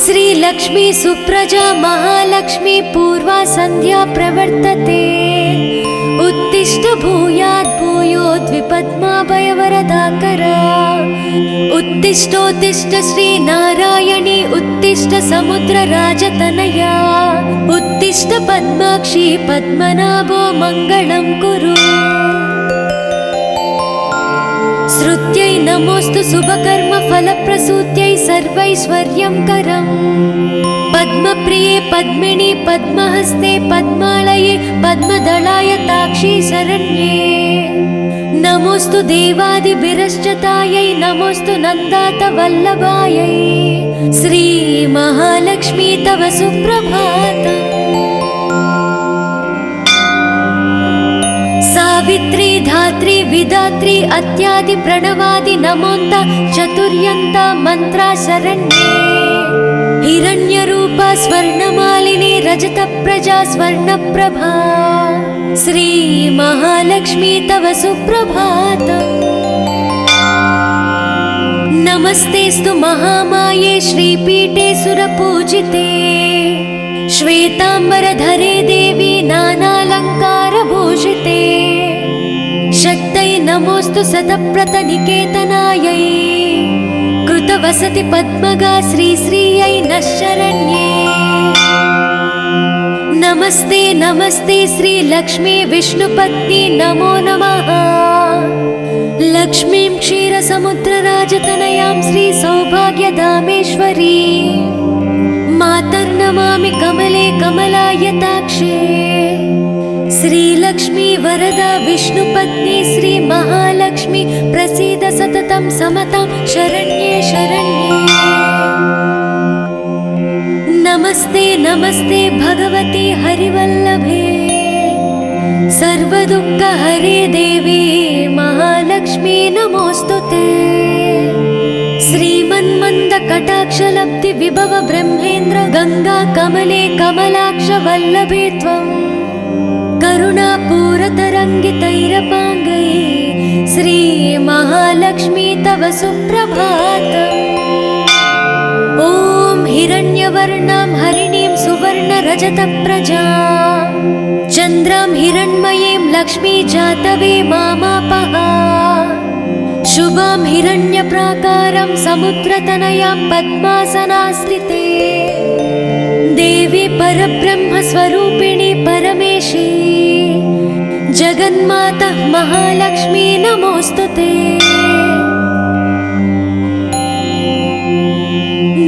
श्रीलक्ष्मी सुप्रजा महालक्ष्मी पूर्वा संध्या प्रवर्तते। उत्तिष्ठ भूयात् भूयोद्विपद्माभयवरदाकरा। उत्तिष्ठोत्तिष्ठ श्रीनारायणी उत्तिष्ठ समुद्रराजतनया। उत्तिष्ठ पद्माक्षी पद्मनाभो मङ्गलं कुरु। श्रुत्यै नमोऽस्तु शुभकर्म फलप्रसूत्यै सर्वैश्वर्यं करम्। पद्मप्रिये पद्मिनी पद्महस्ते पद्मालये पद्मदलाय ताक्षी शरण्ये। नमोऽस्तु देवादिभिरश्चतायै नमोऽस्तु नन्दात वल्लभायै। श्री महालक्ष्मी तव सुप्रभातम्। सावित्री धात्री विधात्री अत्यादि प्रणवादि नमोन्त चतुर्यन्त मंत्रा शरण्ये। हिरण्यरूपा स्वर्णमालिनी रजत प्रजा स्वर्णप्रभा। श्री महालक्ष्मी तव सुप्रभातम्। नमस्तेस्तु महामाये श्रीपीठे सुरपूजिते। श्वेतांबरधरे देवी नानालंकारभूषिते। शक्तै नमोऽस्तु सतप्रतनिकेतनायै। कृतवसति पद्मगा श्रीश्रियै नः शरण्ये। नमस्ते नमस्ते श्रीलक्ष्मी विष्णुपत्नी नमो नमः। लक्ष्मीं क्षीरसमुद्रराजतनयां श्रीसौभाग्यधामेश्वरी। मातर्नमामि कमले कमलायताक्षे। श्रीलक्ष्मी वरदा विष्णुपत्नी श्री महालक्ष्मी प्रसीद सततं समतां शरण्ये शरण्ये। नमस्ते नमस्ते भगवती हरिवल्लभे। सर्वदुःखहरे देवी महालक्ष्मी नमोऽस्तुते। श्रीमन्मन्दकटाक्षलब्धि विभव ब्रह्मेन्द्र गंगा कमले कमलाक्ष वल्लभे त्वं। करुणापूरतरङ्गितैरपाङ्गै श्री महालक्ष्मी तव सुप्रभातम्। ॐ हिरण्यवर्णां हरिणीं सुवर्णरजतप्रजां चन्द्रां हिरण्मयीं लक्ष्मी जातवे मामापः। शुभां हिरण्यप्राकारं समुद्रतनयां पद्मासनास्थिते। देवी परब्रह्मस्वरूपिणी परमेशी जगन्माता महालक्ष्मी नमोऽस्तुते।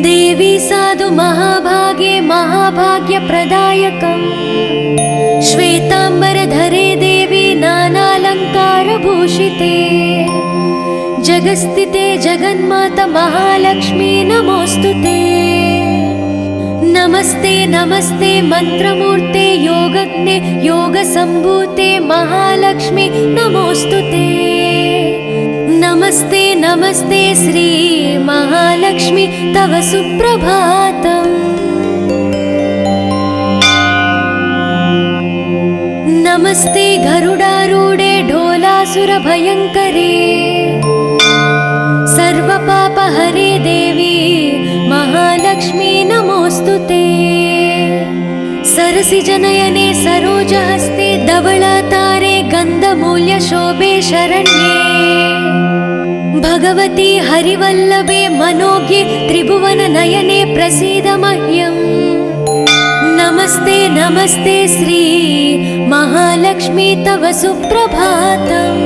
देवी साधु महाभागे महाभाग्यप्रदायकम्। श्वेतांबरधरे देवी नानालंकारभूषिते। जगस्थिते जगन्माता महालक्ष्मी नमोऽस्तुते। नमस्ते नमस्ते मंत्रमूर्ते योगज्ञे योगसम्भूते महालक्ष्मी नमोऽस्तुते। नमस्ते नमस्ते श्री महालक्ष्मी तव सुप्रभातम्। नमस्ते गरुडारूढे ढोलासुरभयङ्करे। सर्वपापहरे देवी महालक्ष्मी नमोऽस्तुते। सरसिजनयने सरोजहस्ते धवलातारे गन्धमूल्यशोभे शरण्ये। भगवती हरिवल्लभे मनोज्ञे त्रिभुवननयने प्रसीद मह्यम्। नमस्ते नमस्ते श्री महालक्ष्मी तव सुप्रभातम्।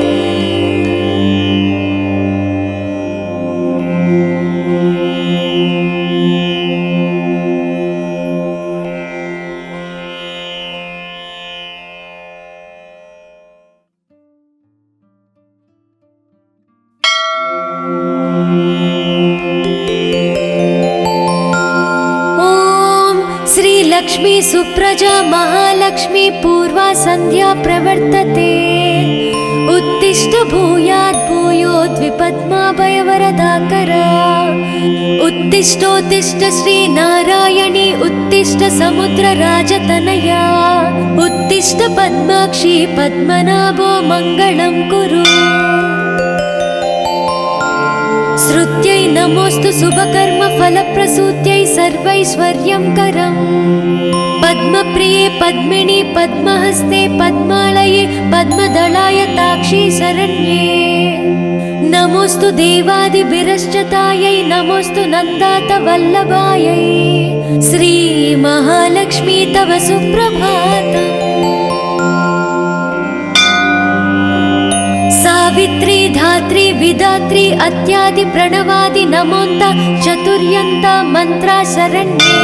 लक्ष्मी सुप्रजा महालक्ष्मी पूर्वा संध्या प्रवर्तते। उत्तिष्ठ भूयात् भूयोद्विपद्माभयवरदाकरा। उत्तिष्ठोत्तिष्ठ श्रीनारायणी उत्तिष्ठ समुद्रराजतनया। उत्तिष्ठ पद्माक्षी पद्मनाभो मङ्गलं कुरु। श्रुत्यै नमोऽस्तु शुभकर्म फलप्रसूत्यै सर्वैश्वर्यङ्करम् पद्मप्रिये पद्मिनि पद्महस्ते पद्मालये पद्मदलायताक्षी शरण्ये नमोस्तु देवादिभिरश्चतायै नमोस्तु नन्दातवल्लभायै श्री महालक्ष्मी तव सुप्रभातम् सावित्री धात्री विधात्री अत्यादि प्रणवादि नमोन्त चतुर्यन्त मंत्रा शरण्ये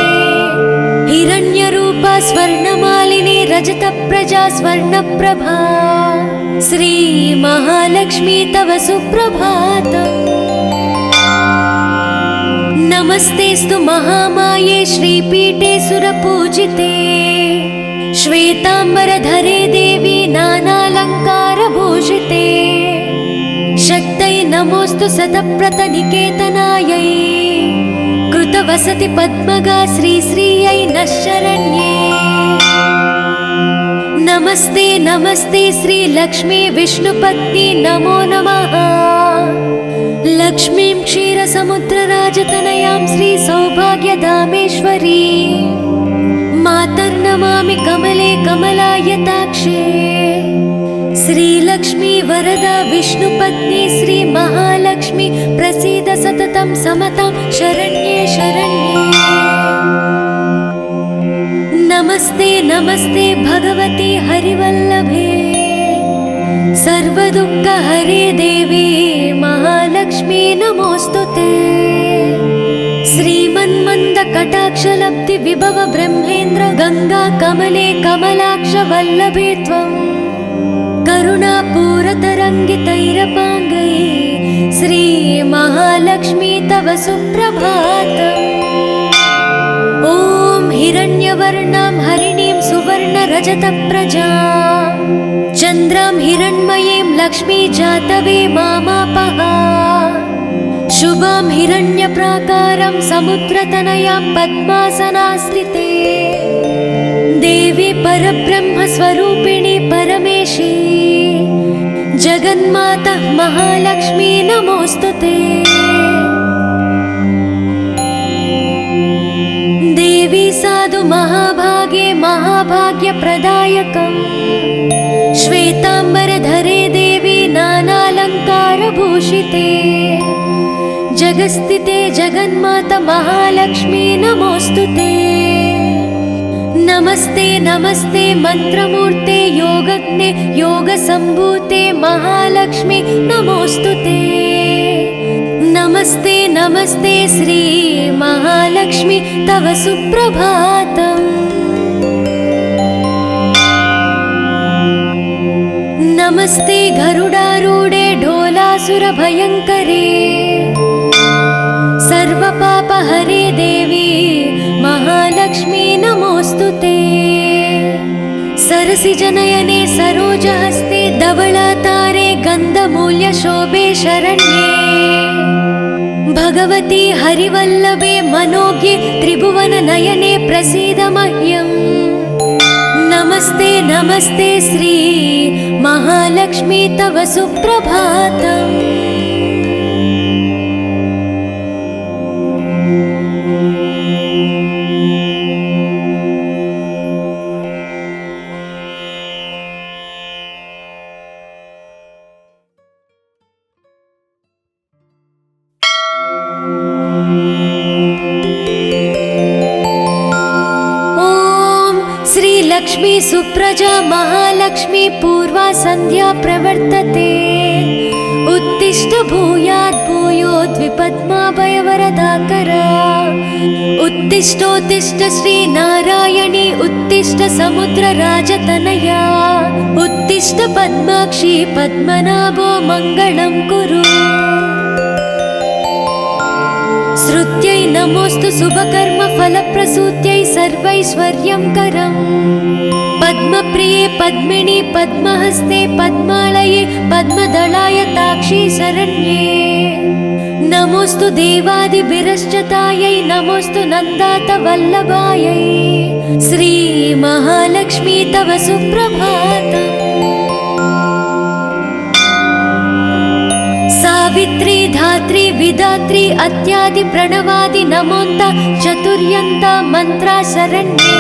हिरण्यरूपा स्वर्णमालिनी रजतप्रजा स्वर्णप्रभा श्री महालक्ष्मी तव सुप्रभातम् नमस्तेस्तु महामाये श्रीपीठे सुरपूजिते श्वेतांबरधरे देवी नानालङ्कारभूषिते शक्तये नमोस्तु सतप्रतनिकेतनायै कृतवसति पद्मगा श्रीश्रियै नः शरण्ये नमस्ते नमस्ते श्रीलक्ष्मी विष्णुपत्नी नमो नमः लक्ष्मीं क्षीरसमुद्रराजतनयां श्रीसौभाग्यधामेश्वरी मातर्नमामि कमले कमलायताक्षे श्रीलक्ष्मी वरदा विष्णुपत्नी श्री महालक्ष्मी प्रसीद सततं समतां शरण्ये शरण्ये नमस्ते नमस्ते भगवती हरिवल्लभे सर्वदुःखहरे देवी महालक्ष्मी नमोस्तुते श्रीमन्मन्दकटाक्षलब्धि विभव ब्रह्मेन्द्र गंगा कमले कमलाक्ष वल्लभे त्वं करुणापूरतरङ्गितैरपाङ्गै श्री महालक्ष्मी तव सुप्रभातम् ॐ हिरण्यवर्णां हरिणीं सुवर्णरजतप्रजां चन्द्रां हिरण्मयीं लक्ष्मी जातवे मामापः शुभां हिरण्यप्राकारं समुद्रतनयां पद्मासनास्थिते देवी परब्रह्मस्वरूपिणी परमेशी जगन्माता महालक्ष्मी नमोस्तुते देवी साधु महाभागे महाभाग्यप्रदायकम् श्वेतांबरधरे देवी नानालङ्कारभूषिते जगस्थिते जगन्माता महालक्ष्मी नमोस्तुते नमस्ते नमस्ते मंत्रमूर्ते योगज्ञे योगसम्भूते महालक्ष्मी नमोस्तुते नमस्ते नमस्ते श्री महालक्ष्मी तव सुप्रभातम् नमस्ते गरुडारूढे ढोलासुरभयङ्करे सर्वपापहरे देवी महालक्ष्मी नमोस्तुते सरसिजनयने सरोजहस्ते धवलातारे गन्धमूल्यशोभे शरण्ये भगवती हरिवल्लभे मनोज्ञे त्रिभुवननयने प्रसीद मह्यम् नमस्ते नमस्ते श्री महालक्ष्मी तव सुप्रभातम् लक्ष्मी सुप्रजा महालक्ष्मी पूर्वा संध्या प्रवर्तते उत्तिष्ठ भूयात् भूयोद्विपद्माभयवरदाकरा उत्तिष्ठोत्तिष्ठ श्री नारायणी उत्तिष्ठ समुद्रराजतनया उत्तिष्ठ पद्माक्षी पद्मनाभो मङ्गलं कुरु श्रुत्यै नमोस्तु शुभकर्म फलप्रसूत्यै सर्वैश्वर्यङ्करम् पद्मप्रिये पद्मिनि पद्महस्ते पद्मालये पद्मदलायताक्षी शरण्ये नमोस्तु देवादिभिरश्चतायै नमोस्तु नन्दातवल्लभायै श्री महालक्ष्मी तव सुप्रभातम् सावित्री धात्री विधात्री अत्यादि प्रणवादि नमोन्त चतुर्यन्त मंत्रा शरण्ये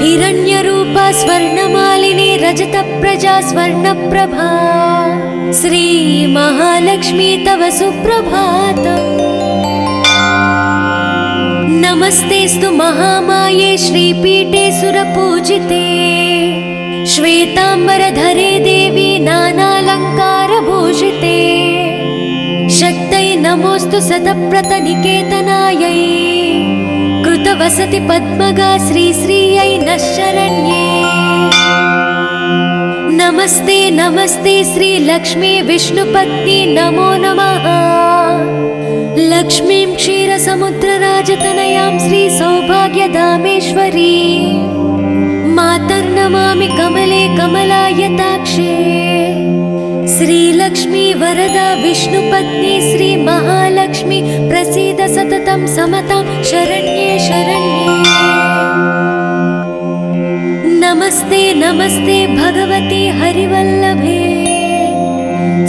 हिरण्यरूपा स्वर्णमालिनी रजत प्रजा स्वर्णप्रभा श्री महालक्ष्मी तव सुप्रभातम्। नमस्तेस्तु महामाये श्रीपीठे सुरपूजिते श्वेतांबरधरे देवी नानालंकारभूषिते शक्तये नमोस्तु शतप्रतनिकेतनायै कृतवसति पद्मगा श्रीश्रियै नः शरण्ये। नमस्ते नमस्ते श्रीलक्ष्मी विष्णुपत्नी नमो नमः। लक्ष्मीं क्षीरसमुद्रराजतनयां श्रीसौभाग्यधामेश्वरी मातर्नमामि कमले कमलायताक्षे। श्रीलक्ष्मी वरदा विष्णुपत्नी श्रीमहालक्ष्मी प्रसीद सततं समतां शरण्ये शरण्ये। नमस्ते नमस्ते भगवती हरिवल्लभे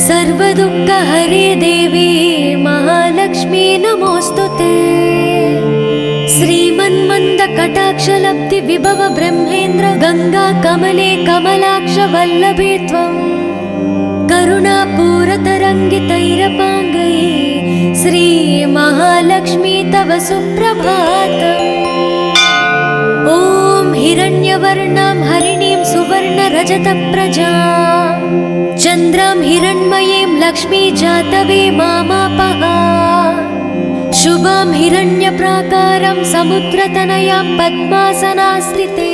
सर्वदुःखहरे देवी महालक्ष्मी नमोस्तुते। श्रीमन्मन्दकटाक्षलब्धि विभव ब्रह्मेन्द्र गंगा कमले कमलाक्ष वल्लभे त्वं करुणापूरतरङ्गितैरपाङ्गै श्री महालक्ष्मी तव सुप्रभातम्। ॐ हिरण्यवर्णां हरिणीं सुवर्णरजतप्रजां चन्द्रां हिरण्मयीं लक्ष्मी जातवे मामापः शुभां हिरण्यप्राकारं समुद्रतनयां पद्मासनास्थिते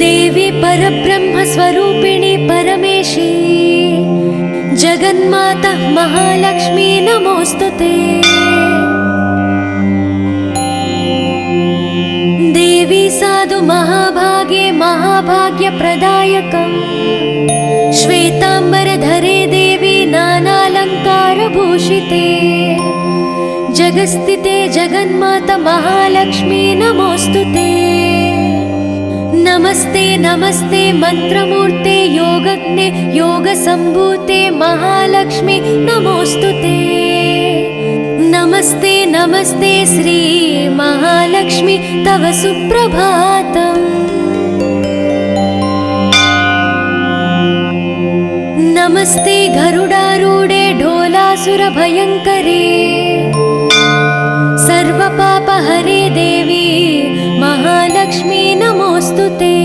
देवी परब्रह्मस्वरूपिणी परमेशी जगन्माता महालक्ष्मी नमोस्तुते। देवी साधु महाभागे महाभाग्यप्रदायकम् श्वेतांबरधरे देवी नानालंकारभूषिते जगस्थिते जगन्माता महालक्ष्मी नमोस्तुते। नमस्ते नमस्ते मंत्रमूर्ते योगज्ञे योगसंभूते महालक्ष्मी नमोस्तुते। नमस्ते नमस्ते श्री महालक्ष्मी तव सुप्रभातम्। नमस्ते गरुडारूढे ढोलासुरभयङ्करे सर्वपापहरे देवी महालक्ष्मी नमोस्तुते।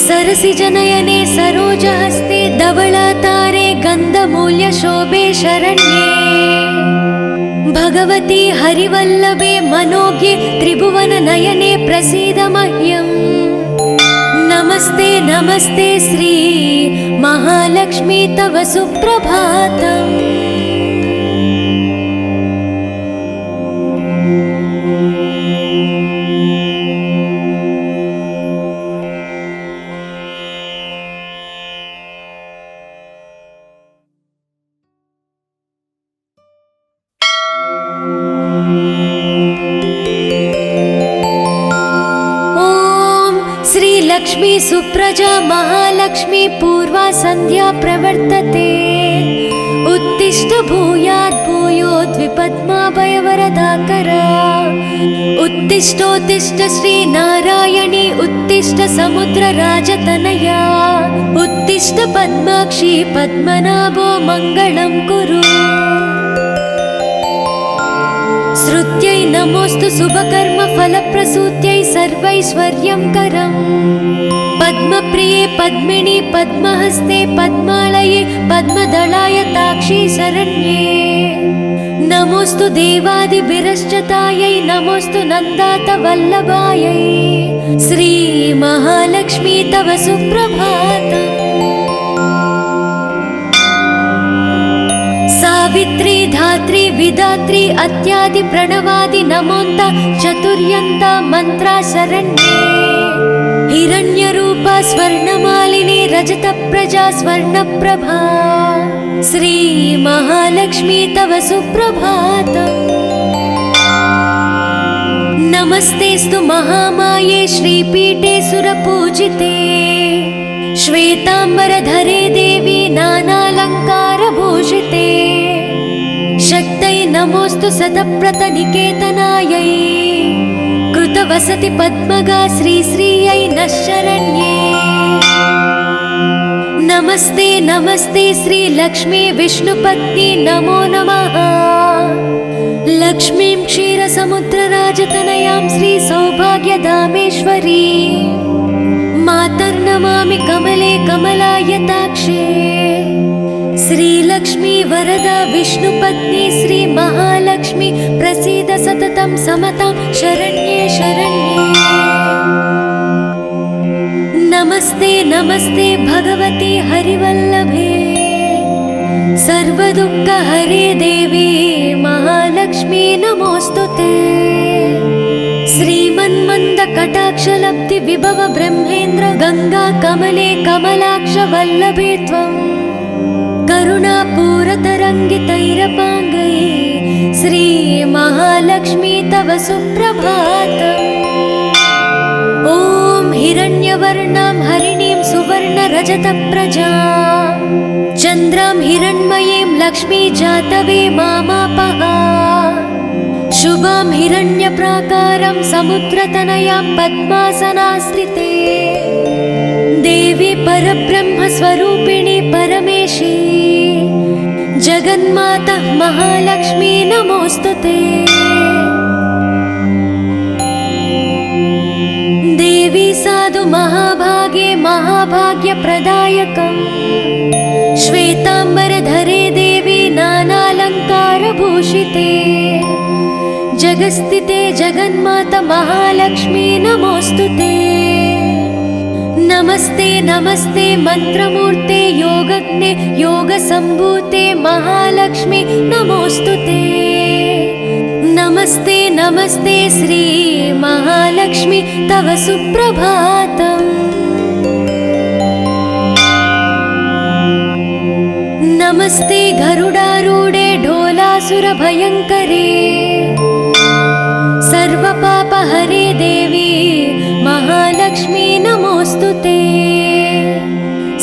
सरसिजनयने सरोजहस्ते धवलातारे गन्धमूल्यशोभे शरण्ये भगवती हरिवल्लभे मनोज्ञे त्रिभुवननयने प्रसीद मह्यम्। नमस्ते नमस्ते श्री महालक्ष्मी तव सुप्रभातम्। लक्ष्मी सुप्रजा महालक्ष्मी पूर्वा संध्या प्रवर्तते उत्तिष्ठ भूयात् भूयोद्विपद्माभयवरदाकरा उत्तिष्ठोत्तिष्ठ श्री नारायणी उत्तिष्ठ समुद्रराजतनया उत्तिष्ठ पद्माक्षी पद्मनाभो मंगलं कुरु। श्रुत्यै नमोस्तु शुभकर्म फलप्रसूत्यै सर्वैश्वर्यं करम् पद्मप्रिये पद्मिनी पद्महस्ते पद्मालये पद्मदलायताक्षी शरण्ये। नमोस्तु देवादिभिरश्चतायै नमोस्तु नन्दात वल्लभायै श्री महालक्ष्मी तव सुप्रभातम्। सावित्री धात्री विधात्री अत्यादि प्रणवादि नमोन्त चतुर्यन्त मंत्रा शरण्ये हिरण्यरूपा स्वर्णमालिनी रजत प्रजा स्वर्णप्रभा श्री महालक्ष्मी तव सुप्रभातम्। नमस्तेस्तु महामाये श्रीपीठे सुरपूजिते श्वेतांबरधरे देवी नानालंकारभूषिते शक्तै नमोऽस्तु सतप्रतनिकेतनायै कृतवसति पद्मगा श्रीश्रियै नः शरण्ये। नमस्ते नमस्ते श्रीलक्ष्मी विष्णुपत्नी नमो नमः। लक्ष्मीं क्षीरसमुद्रराजतनयां श्रीसौभाग्यधामेश्वरी मातर्नमामि कमले कमलायताक्षे। श्रीलक्ष्मी वरदा विष्णुपत्नी श्रीमहालक्ष्मी प्रसीद सततं समतां शरण्ये शरण्ये। नमस्ते नमस्ते भगवती हरिवल्लभे सर्वदुःखहरे देवी महालक्ष्मी नमोऽस्तुते। श्रीमन्मन्दकटाक्षलब्धि विभव ब्रह्मेन्द्र गंगा कमले कमलाक्ष वल्लभे त्वं करुणापूरतरङ्गितैरपाङ्गै श्री महालक्ष्मी तव सुप्रभातम्। ॐ हिरण्यवर्णां हरिणीं सुवर्णरजतप्रजां चन्द्रां हिरण्मयीं लक्ष्मी जातवे मामापः। शुभां हिरण्यप्राकारं समुद्रतनयां पद्मासनास्थिते देवी परब्रह्मस्वरूपिणी परमेशी जगन्माता महालक्ष्मी नमोऽस्तुते। देवी साधु महाभागे महाभाग्यप्रदायकम् श्वेताम्बरधरे देवी नानालङ्कारभूषिते जगस्थिते जगन्माता महालक्ष्मी नमोऽस्तुते। नमस्ते नमस्ते मंत्रमूर्ते योगज्ञे योगसम्भूते महालक्ष्मी नमोऽस्तुते। नमस्ते नमस्ते श्री महालक्ष्मी तव सुप्रभातम्। नमस्ते गरुडारूढे ढोलासुरभयङ्करे सर्वपापहरे देवी महालक्ष्मी नमोऽस्तुते।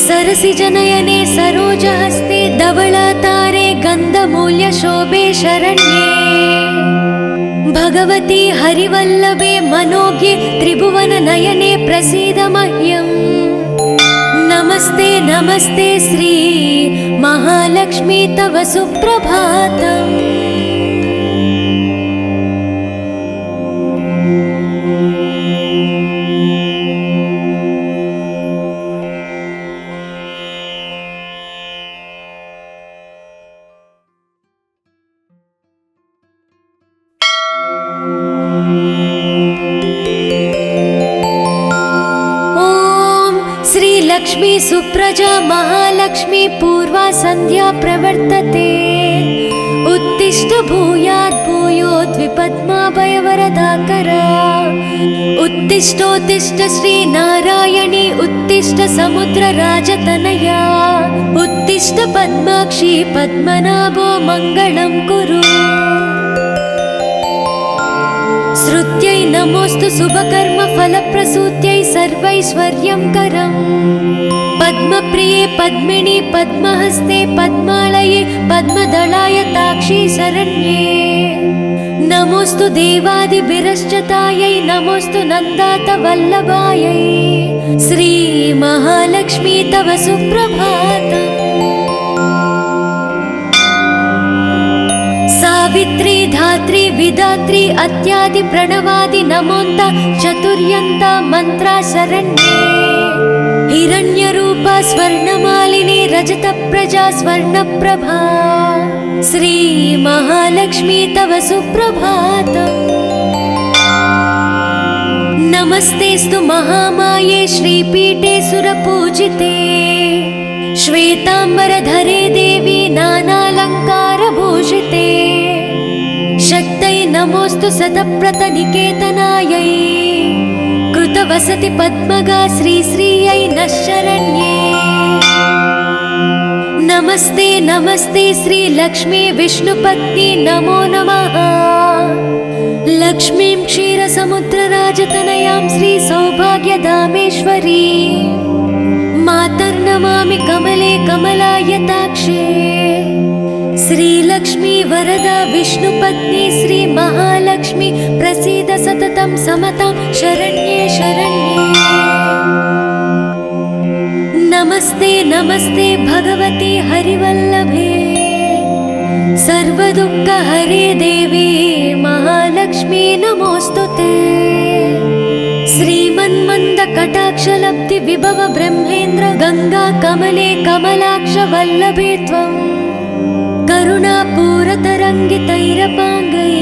सरसिजनयने सरोजहस्ते धवलातारे गन्धमूल्यशोभे शरण्ये भगवती हरिवल्लभे मनोज्ञे त्रिभुवननयने प्रसीद मह्यम्। नमस्ते नमस्ते श्री महालक्ष्मी तव सुप्रभातम्। लक्ष्मी सुप्रजा महालक्ष्मी पूर्वा संध्या प्रवर्तते उत्तिष्ठ भूयात् भूयोद्विपद्माभयवरदाकरा। उत्तिष्ठोत्तिष्ठ श्री नारायणी उत्तिष्ठ समुद्रराजतनया उत्तिष्ठ पद्माक्षी पद्मनाभो मङ्गलं कुरु। श्रुत्यै नमोऽस्तु शुभकर्म फलप्रसूत्यै सर्वैश्वर्यं करम् पद्मप्रिये पद्मिनी पद्महस्ते पद्मालये पद्मदलाय ताक्षी शरण्ये। नमोऽस्तु देवादिभिरश्चतायै नमोऽस्तु नन्दात वल्लभायै श्री महालक्ष्मी तव सुप्रभातम्। सावित्री धात्री विधात्री अत्यादि प्रणवादि नमोन्त चतुर्यन्ता मंत्रा शरण्ये। हिरण्यरूपा स्वर्णमालिनी रजतप्रजा स्वर्णप्रभा श्री महालक्ष्मी तव सुप्रभातम्। नमस्तेस्तु महामाये श्रीपीठे सुरपूजिते श्वेताम्बरधरे देवी नानालङ्कारभूषिते शक्तै नमोऽस्तु सतप्रतनिकेतनायै कृतवसति पद्मगा श्रीश्रियै नः शरण्ये। नमस्ते नमस्ते श्रीलक्ष्मी विष्णुपत्नी नमो नमः। लक्ष्मीं क्षीरसमुद्रराजतनयां श्रीसौभाग्यधामेश्वरी मातर्नमामि कमले कमलायताक्षे। श्रीलक्ष्मी वरदा विष्णुपत्नी श्री महालक्ष्मी प्रसीद सततं समतां शरण्ये शरण्ये। नमस्ते नमस्ते भगवती हरिवल्लभे सर्वदुःखहरे देवी महालक्ष्मी नमोस्तुते। श्रीमन्मन्दकटाक्षलब्धि विभव ब्रह्मेन्द्र गंगा कमले कमलाक्ष वल्लभे त्वं करुणापूरतरङ्गितैरपाङ्गै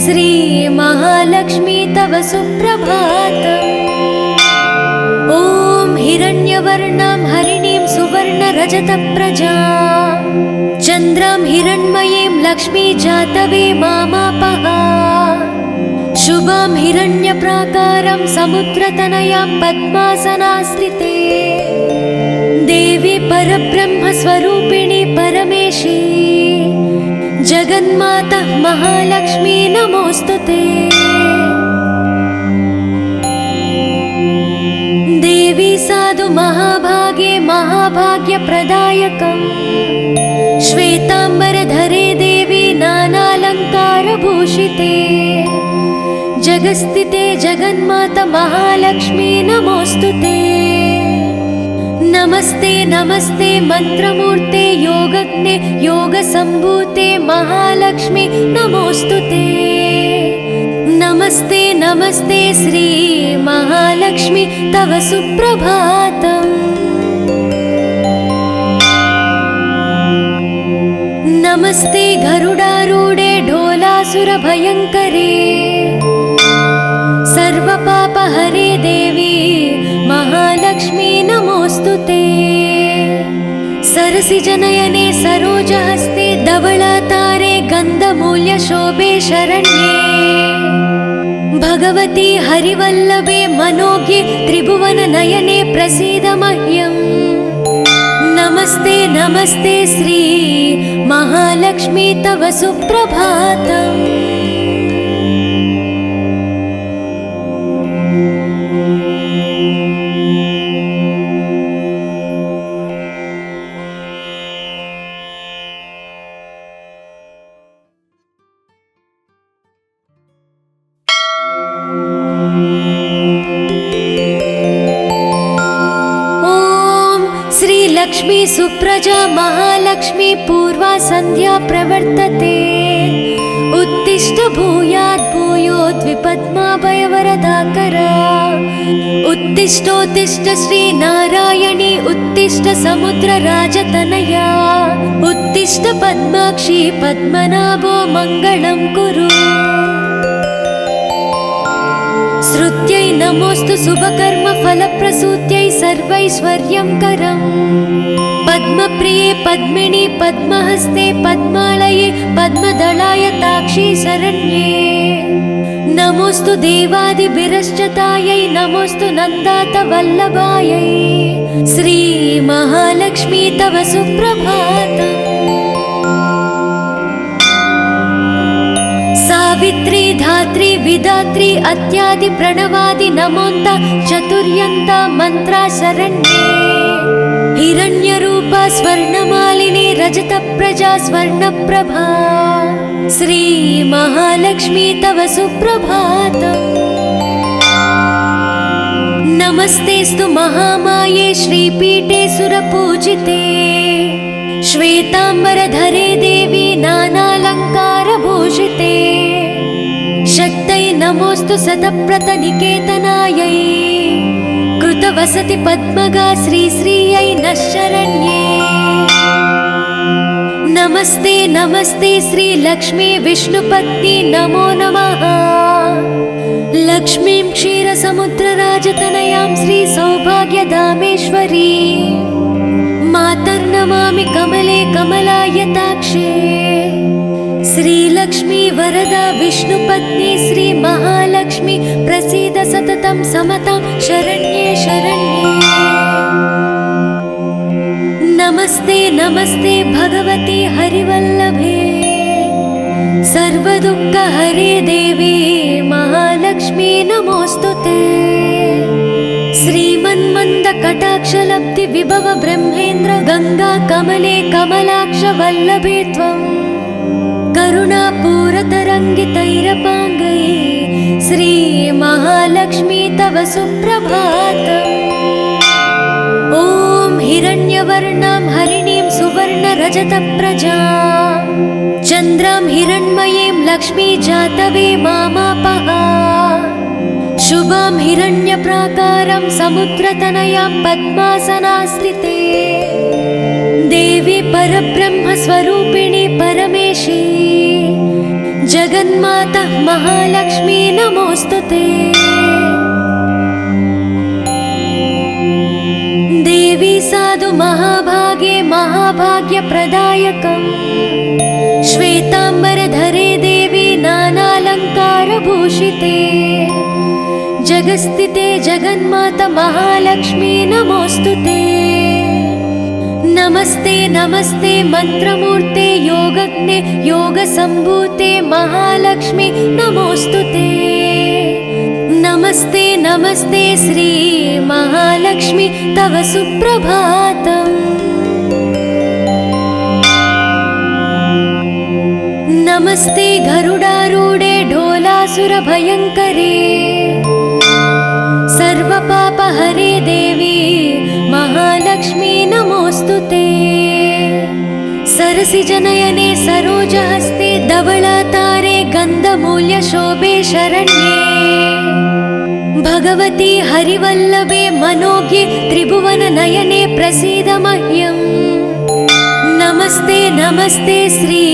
श्री महालक्ष्मी तव सुप्रभातम्। ॐ हिरण्यवर्णां हरिणीं सुवर्णरजतप्रजां चन्द्रां हिरण्मयीं लक्ष्मी जातवे मामापः। शुभां हिरण्यप्राकारं समुद्रतनयां पद्मासनास्थिते देवी परब्रह्मस्वरूपिणी परमेशी जगन्माता महालक्ष्मी नमोस्तुते। देवी साधु महाभागे महाभाग्यप्रदायकम् श्वेताम्बरधरे देवी नानालङ्कारभूषिते जगस्थिते जगन्माता महालक्ष्मी नमोस्तुते। नमस्ते नमस्ते मंत्रमूर्ते योगज्ञे योगसम्भूते महालक्ष्मी नमोस्तुते। नमस्ते नमस्ते श्री महालक्ष्मी तव सुप्रभातम्। नमस्ते गरुडारूढे ढोलासुरभयङ्करे सर्वपापहरे देवी महालक्ष्मी नमोस्तुते। सरसिजनयने सरोजहस्ते धवलातारे गन्धमूल्यशोभे शरण्ये भगवती हरिवल्लभे मनोज्ञे त्रिभुवननयने प्रसीद मह्यम्। नमस्ते नमस्ते श्री महालक्ष्मी तव सुप्रभातम्। लक्ष्मी सुप्रजा महालक्ष्मी पूर्वा संध्या प्रवर्तते उत्तिष्ठ भूयात् भूयोद्विपद्माभयवरदाकरा उत्तिष्ठोत्तिष्ठ श्री नारायणी उत्तिष्ठ समुद्रराजतनया उत्तिष्ठ पद्माक्षी पद्मनाभो मङ्गलं कुरु। श्रुत्यै नमोस्तु शुभकर्म फलप्रसूत्यै सर्वैश्वर्यंकरम् पद्मप्रिये पद्मिनी पद्महस्ते पद्मालये पद्मदलायताक्षी शरण्ये। नमोस्तु देवादिभिरश्चतायै नमोस्तु नन्दातवल्लभायै श्री महालक्ष्मी तव सुप्रभातम्। सावित्री धात्री विधात्री अत्यादि प्रणवादि नमोन्ता चतुर्यन्ता मंत्रा शरण्ये। हिरण्यरूपा स्वर्णमालिनी रजतप्रजा स्वर्णप्रभा श्री महालक्ष्मी तव सुप्रभातम्। नमस्तेस्तु महामाये श्रीपीठे सुरपूजिते श्वेताम्बरधरे देवी नानालङ्कारभूषिते शक्तै नमोस्तु शतप्रतनिकेतनायै कृतवसति पद्मगा श्रीश्रियै नः शरण्ये। नमस्ते नमस्ते श्री लक्ष्मी विष्णुपत्नी नमो नमः। लक्ष्मीं क्षीरसमुद्रराजतनयां श्री सौभाग्यधामेश्वरी मातर्नमामि कमले कमलायताक्षे। श्रीलक्ष्मी वरदा विष्णुपत्नी श्री महालक्ष्मी प्रसीद सततं समतां शरण्ये शरण्ये। नमस्ते नमस्ते भगवती हरिवल्लभे सर्वदुःखहरे देवी महालक्ष्मी नमोस्तुते। श्रीमन्मन्दकटाक्षलब्धि विभव ब्रह्मेन्द्र गंगा कमले कमलाक्ष वल्लभे त्वं करुणापूरतरङ्गितैरपाङ्गैः श्रीमहालक्ष्मी तव सुप्रभातम्। ॐ हिरण्यवर्णां हरिणीं सुवर्णरजतप्रजां चन्द्रां हिरण्मयीं लक्ष्मी जातवे मामापः। शुभां हिरण्यप्राकारां समुद्रतनयां पद्मासनास्थिते देवी परब्रह्मस्वरूपिणी परमेशी जगन्माता महालक्ष्मी नमोस्तुते। देवी साधु महाभागे महाभाग्यप्रदायकम् श्वेताम्बरधरे देवी नानालङ्कारभूषिते जगस्थिते जगन्माता महालक्ष्मी नमोस्तुते। नमस्ते नमस्ते मंत्रमूर्ते योगज्ञे योगसम्भूते महालक्ष्मी नमोस्तुते। नमस्ते नमस्ते श्री महालक्ष्मी तव सुप्रभातम्। नमस्ते गरुडारूढे ढोलासुरभयङ्करे सर्वपापहरे देवी महालक्ष्मी नमोस्तुते। सरसिजनयने सरोजहस्ते धवलातारे गन्धमूल्यशोभे शरण्ये भगवती हरिवल्लभे मनोज्ञे त्रिभुवननयने प्रसीद मह्यम्। नमस्ते नमस्ते श्री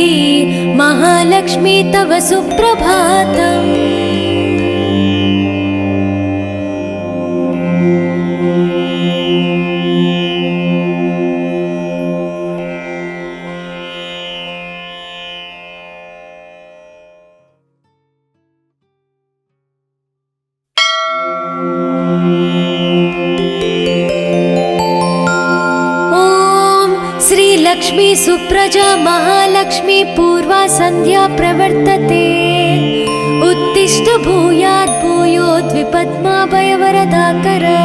महालक्ष्मी तव सुप्रभातम्। लक्ष्मी सुप्रजा महालक्ष्मी पूर्वा संध्या प्रवर्तते उत्तिष्ठ भूयात् भूयोद्विपद्माभयवरदाकरा।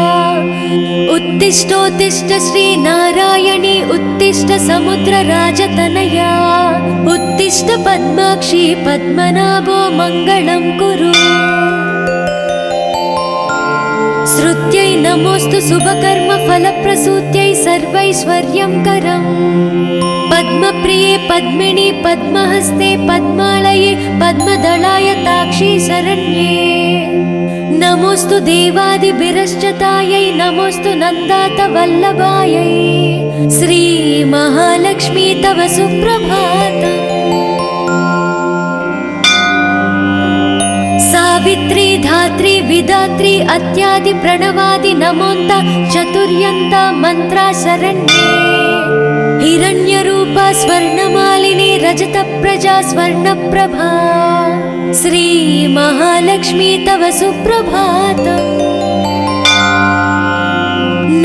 उत्तिष्ठोत्तिष्ठ श्री नारायणी उत्तिष्ठ समुद्रराजतनया उत्तिष्ठ पद्माक्षी पद्मनाभो मङ्गलं कुरु। श्रुत्यै नमोस्तु शुभकर्म फलप्रसूत्यै सर्वैश्वर्यंकरम्। पद्मप्रिये पद्मिनी पद्महस्ते पद्मालये पद्मदलायताक्षी शरण्ये नमोस्तु देवादिभिरश्चतायै नमोस्तु नन्दातवल्लभायै श्री महालक्ष्मी तव सुप्रभातम्। सावित्री धात्री विधात्री अत्यादि प्रणवादि नमोन्ता चतुर्यन्ता मंत्रा शरण्ये हिरण्यरूपा स्वर्णमालिनी रजतप्रजा स्वर्णप्रभा श्री महालक्ष्मी तव सुप्रभातम्।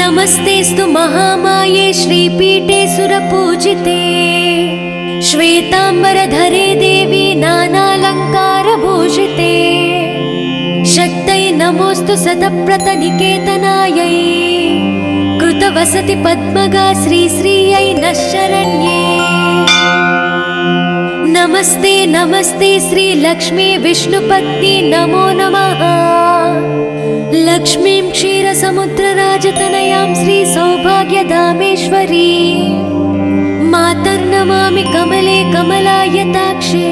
नमस्तेस्तु महामाये श्रीपीठे सुरपूजिते श्वेताम्बरधरे देवी नानालङ्कारभूषिते शक्तै नमोस्तु सतप्रतनिकेतनायै कृतवसति पद्मगा श्रीश्रियै नः शरण्ये। नमस्ते नमस्ते श्री लक्ष्मी विष्णुपत्नी नमो नमः। लक्ष्मीं क्षीरसमुद्रराजतनयां श्री सौभाग्यधामेश्वरी मातर्नमामि कमले कमलायताक्षे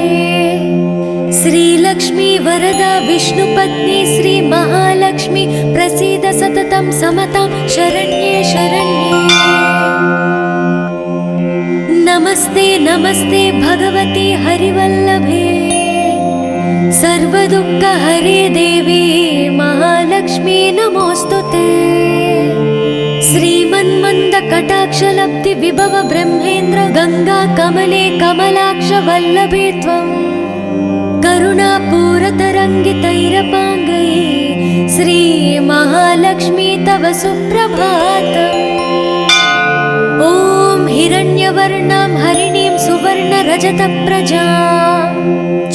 श्रीलक्ष्मी वरदा विष्णुपत्नी श्री महालक्ष्मी प्रसीद सततं समतां शरण्ये शरण्ये। नमस्ते नमस्ते भगवती हरिवल्लभे सर्वदुःखहरे देवी महालक्ष्मी नमोस्तुते। श्रीमन्मन्दकटाक्षलब्धि विभव ब्रह्मेन्द्र गंगा कमले कमलाक्ष वल्लभे त्वं करुणापूरतरङ्गितैरपाङ्गैः श्री महालक्ष्मी तव सुप्रभातम्। ॐ हिरण्यवर्णां हरिणीं सुवर्णरजतप्रजां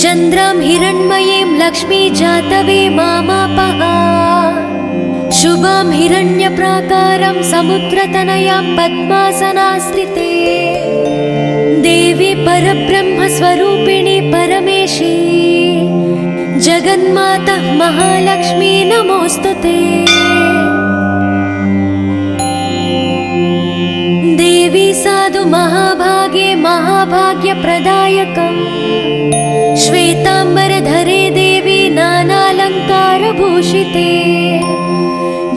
चन्द्रां हिरण्मयीं लक्ष्मी जातवे मामापः। शुभां हिरण्यप्राकारां समुद्रतनयां पद्मासनास्थिते देवी परब्रह्मस्वरूपिणी परमेशी जगन्माता महालक्ष्मी नमोस्तुते। देवी साधु महाभागे महाभाग्यप्रदायकम् श्वेताम्बरधरे देवी नानालङ्कारभूषिते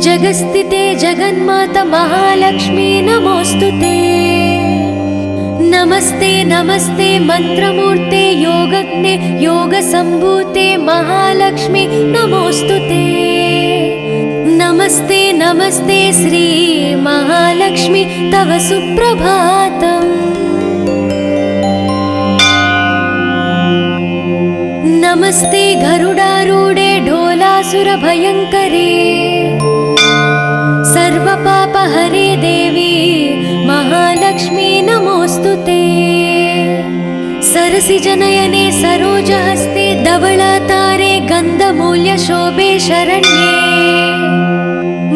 जगस्थिते जगन्माता महालक्ष्मी नमोस्तुते। नमस्ते नमस्ते मंत्रमूर्ते योगज्ञे योगसम्भूते महालक्ष्मी नमोस्तुते। नमस्ते नमस्ते श्री महालक्ष्मी तव सुप्रभातम्। नमस्ते गरुडारूढे ढोलासुरभयङ्करे सर्वपापहरे देवी महालक्ष्मी नमोस्तुते। सरसिजनयने सरोजहस्ते धवलातारे गन्धमूल्यशोभे शरण्ये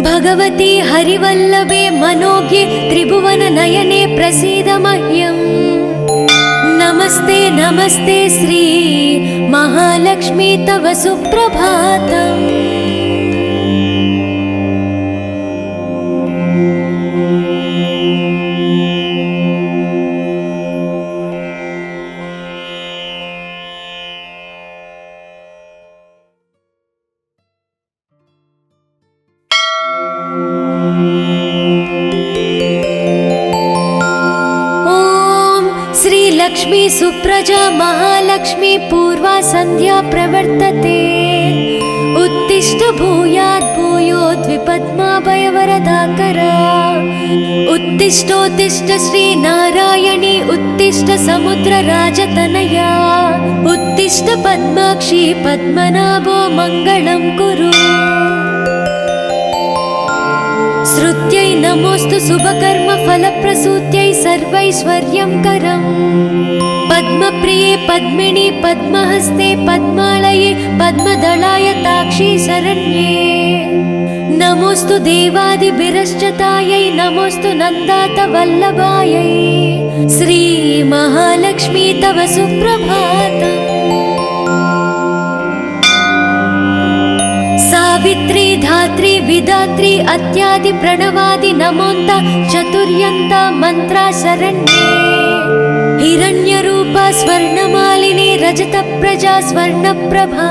भगवती हरिवल्लभे मनोज्ञे त्रिभुवननयने प्रसीद मह्यम्। नमस्ते नमस्ते श्री महालक्ष्मी तव सुप्रभातम्। लक्ष्मी सुप्रजा महालक्ष्मी पूर्वा संध्या प्रवर्तते। उत्तिष्ठ भूयात् भूयोद्विपद्माभयवरदाकरा। उत्तिष्ठोत्तिष्ठ श्री नारायणी उत्तिष्ठ समुद्रराजतनया। उत्तिष्ठ पद्माक्षी पद्मनाभो मङ्गलं कुरु। श्रुत्यै नमोस्तु शुभकर्म फलप्रसूत्यै सर्वैश्वर्यं करम्। पद्मप्रिये पद्मिनी पद्महस्ते पद्मालये पद्मदलाय ताक्षी शरण्ये। नमोस्तु देवादिभिरश्चतायै नमोस्तु नन्दात वल्लभायै। श्री महालक्ष्मी तव सुप्रभातम्। सावित्री धात्री विधात्री अत्यादि प्रणवादि नमोन्ता चतुर्यन्ता मंत्रा शरण्ये। हिरण्यरूपा स्वर्णमालिनी रजतप्रजा स्वर्णप्रभा।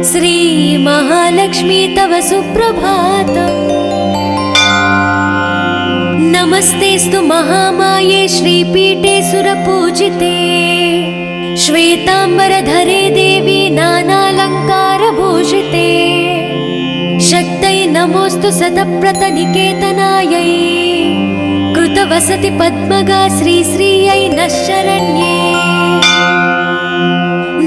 श्री महालक्ष्मी तव सुप्रभातम्। नमस्तेस्तु महामाये श्रीपीठे सुरपूजिते। श्वेताम्बरधरे देवी नानालङ्कारभूषिते। शक्तै नमोस्तु सतप्रतनिकेतनायै। कृतवसति पद्मगा श्रीश्रियै नः शरण्ये।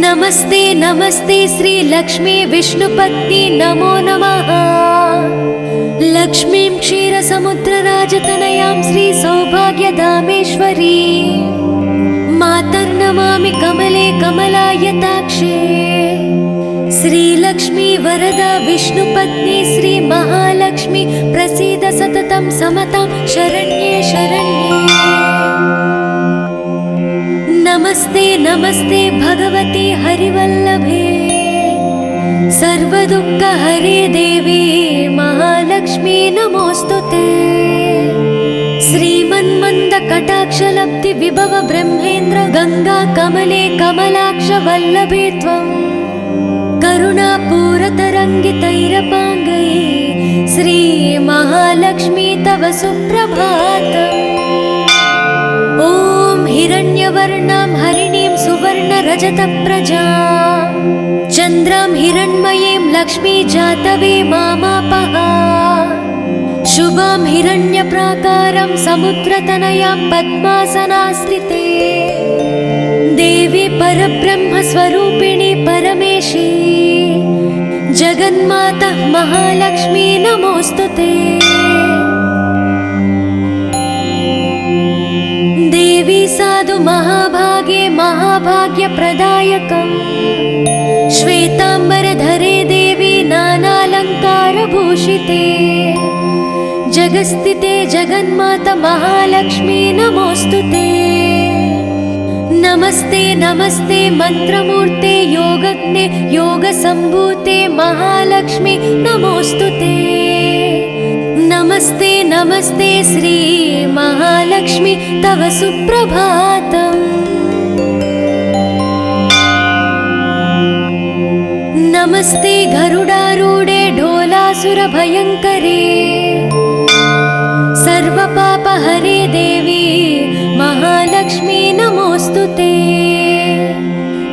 नमस्ते नमस्ते श्री लक्ष्मी विष्णुपत्नी नमो नमः। लक्ष्मीं क्षीरसमुद्रराजतनयां श्री सौभाग्यधामेश्वरी मातर्नमामि कमले कमलायताक्षे। श्रीलक्ष्मी वरदा विष्णुपत्नी श्री महालक्ष्मी प्रसीद सततं समतां शरण्ये शरण्ये। नमस्ते नमस्ते भगवती हरिवल्लभे सर्वदुःखहरे देवी महालक्ष्मी नमोस्तुते। श्रीमन्मन्दकटाक्षलब्धि विभव ब्रह्मेन्द्र गंगा कमले कमलाक्ष वल्लभे त्वं। करुणापूरतरङ्गितैरपाङ्गै श्री महालक्ष्मी तव सुप्रभातम्। ॐ हिरण्यवर्णां हरिणीं सुवर्णरजतप्रजां चन्द्रां हिरण्मयीं लक्ष्मी जातवे मामापः। शुभां हिरण्यप्राकारं समुद्रतनयां पद्मासनास्थिते। देवी परब्रह्मस्वरूपिणी परमेशी जगन्माता महालक्ष्मी नमोस्तुते। देवी साधु महाभागे महाभाग्यप्रदायकम् श्वेताम्बरधरे देवी नानालङ्कारभूषिते जगस्थिते जगन्माता महालक्ष्मी नमोस्तुते। नमस्ते नमस्ते मंत्रमूर्ते योगज्ञे योगसम्भूते महालक्ष्मी नमोस्तुते। नमस्ते नमस्ते श्री महालक्ष्मी तव सुप्रभातम्। नमस्ते गरुडारूढे ढोलासुरभयङ्करे सर्वपापहरे देवी महालक्ष्मी नमोस्तुते।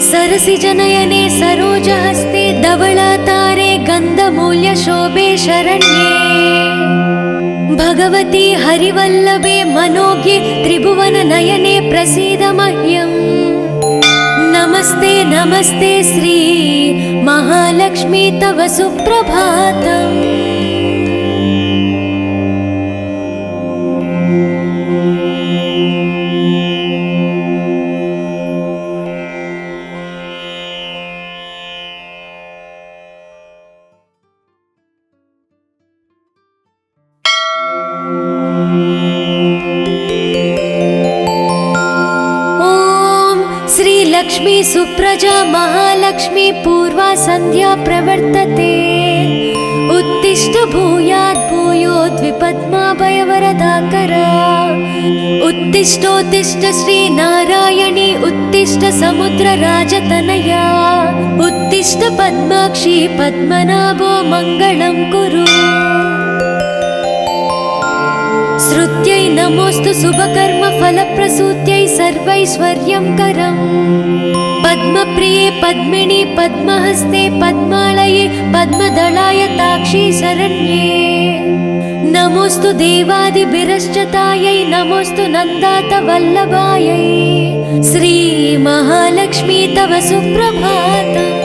सरसिजनयने सरोजहस्ते धवलातारे गन्धमूल्यशोभे शरण्ये भगवती हरिवल्लभे मनोज्ञे त्रिभुवननयने प्रसीद मह्यम्। नमस्ते नमस्ते श्री महालक्ष्मी तव सुप्रभातम्। लक्ष्मी सुप्रजा महालक्ष्मी पूर्वा संध्या प्रवर्तते। उत्तिष्ठ भूयात् भूयोद्विपद्माभयवरदाकरा। उत्तिष्ठोत्तिष्ठ श्री नारायणी उत्तिष्ठ समुद्रराजतनया। उत्तिष्ठ पद्माक्षी पद्मनाभो मङ्गलं कुरु। श्रुत्यै नमोस्तु शुभकर्म फलप्रसूत्यै सर्वैश्वर्यं करम्। पद्मप्रिये पद्मिनी पद्महस्ते पद्मालये पद्मदलाय ताक्षी शरण्ये। नमोस्तु देवादिभिरश्चतायै नमोस्तु नन्दात वल्लभायै। श्री महालक्ष्मी तव सुप्रभातम्।